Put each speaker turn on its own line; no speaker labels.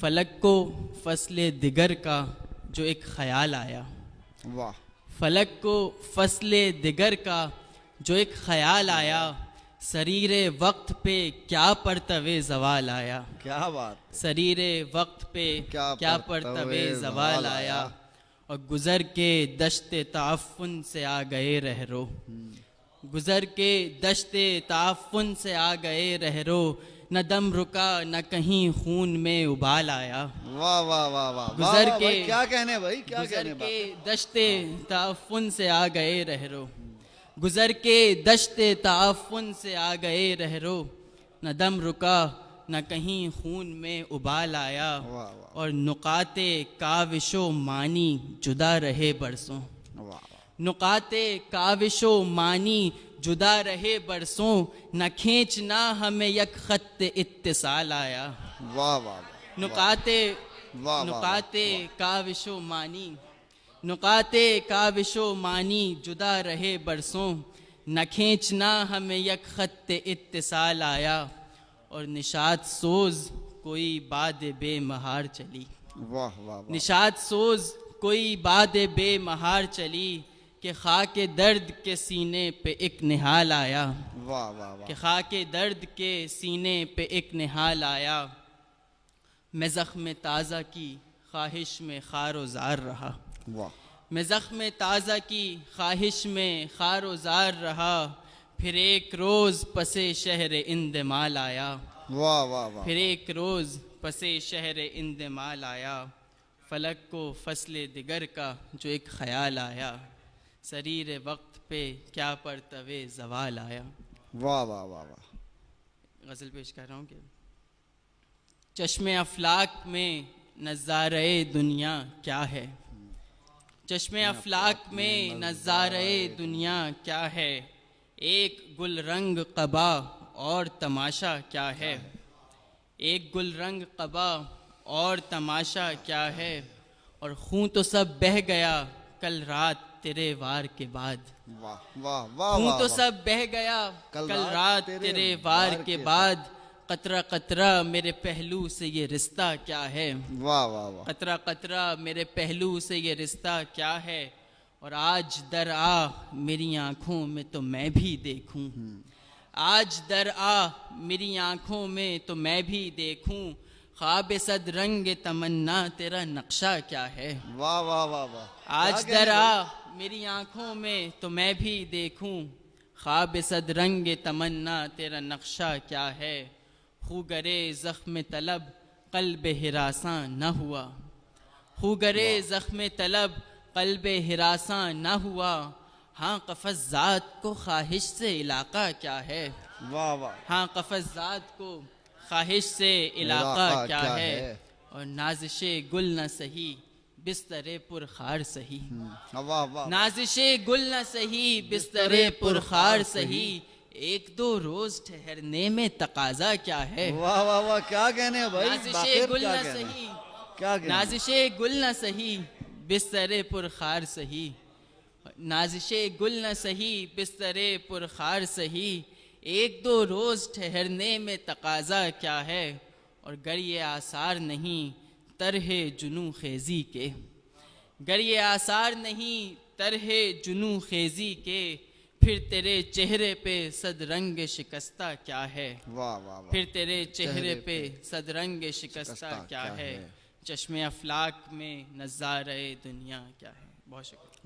फलक को फसले दिगर का जो एक ख्याल आया।
वाह।
फलक को फसले दिगर का जो एक ख्याल आया, सरीरे वक्त पे क्या परतवे ज़वाल आया।
क्या बात।
सरीरे वक्त पे क्या परतवे ज़वाल आया, और गुज़र के दश्ते ताफ़ुन से आ गए रहरो। गुज़र के दश्ते ताफ़ुन से आ गए रहरो, न दम रुका न कहीं खून में उबाल आया।
वाह वाह वाह वाह।
गुज़र के
क्या कहने भाई, क्या
गुज़र
कहने
के दश्ते ताफ़ुन से आ गए रहरो, गुज़र के दश्ते ताफ़ुन से आ गए रहरो, न दम रुका न कहीं खून में उबाल आया। और नुकाते काविशो मानी जुदा रहे बरसों। नुकाते काविशो मानी जुदा रहे बरसों, न खींचना हमें यक खत इत्तिसाल आया।
वाह वाह।
नुकाते काविशो मानी, नुकाते काविशो मानी जुदा रहे बरसों, न खींचना हमें यक खत इत्तिसाल आया। और निशात सोज कोई बाद बेमहार चली।
वाह वाह।
निशात सोज कोई बाद बेमहार चली, कि खाके दर्द के सीने पे एक निहाल आया।
वाह वाह वाह।
कि खाके दर्द के सीने पे एक निहाल आया। मैं ज़ख्म ताज़ा की ख्वाहिश में खारो ज़ार रहा।
वाह।
मैं ज़ख्म ताज़ा की ख्वाहिश में खारो ज़ार रहा, फिर एक रोज़ पसे शहर इंदमाल आया।
वाह वाह वाह।
फिर एक रोज़ पसे शहर इंदमाल आया। फलक को फसले दिगर का जो एक ख्याल आया, सरीर वक्त पे क्या परतवे ज़वाल आया।
वाह वाह वाह वाह।
गज़ल पेश कर रहा हूँ कि चश्मे अफलाक में नज़ारे दुनिया क्या है। चश्मे अफलाक में नज़ारे दुनिया क्या है, एक गुल रंग क़बा और तमाशा क्या है। एक गुल रंग क़बा और तमाशा क्या है, और खून तो सब बह गया कल रात तेरे वार के बाद।
वाह वाह वाह।
खून तो सब बह गया कल रात तेरे वार के बाद, कतरा कतरा मेरे पहलू से ये रिश्ता क्या है।
वाह वाह वाह।
कतरा कतरा मेरे पहलू से ये रिश्ता क्या है, और आज दर आ मेरी आँखों में तो मैं भी देखूं। आज दर आ मेरी आँखों में तो मैं भी देखूं, ख्वाब सद रंग तमन्ना तेरा नक्शा क्या है।
वाह वाह वाह वाह।
आज दर आ मेरी आँखों में तो मैं भी देखूं, ख्वाब सद रंग तमन्ना तेरा नक्शा क्या है। खूगरे ज़ख्म तलब क़ल्ब हिरासा न हुआ। खूगरे ज़ख्म तलब क़ल्ब हिरासा न हुआ, हाँ कफ़स ज़ात को ख्वाहिश से इलाका क्या है।
वाह वाह।
हाँ कफ़स ज़ात को ख्वाहिश से इलाका क्या है, और नाज़िशे गुल न सही बिस्तरे पुरखार सही।
वाह वाह।
नाज़िशे गुल न सही बिस्तरे पुरखार सही, एक दो रोज ठहरने में तकाजा क्या है।
वाह वाह वाह। क्या कहने भाई।
नाज़िशे गुल न सही,
क्या कहने।
नाज़िशे गुल न सही बिस्तरे पुरखार सही, नाज़िशे गुल न सही बिस्तरे पुरखार सही, एक दो रोज़ ठहरने में तकाजा क्या है। और गर ये आसार नहीं तरहे जुनू खेज़ी के, गर ये आसार नहीं तरहे जुनू खेज़ी के, फिर तेरे चेहरे पे सदरंग शिकस्ता क्या है।
वाह वाह।
फिर तेरे चेहरे पे सदरंग शिकस्ता क्या है, चश्मे अफलाक में नज़ारे दुनिया क्या है। बहुत शुक्रिया।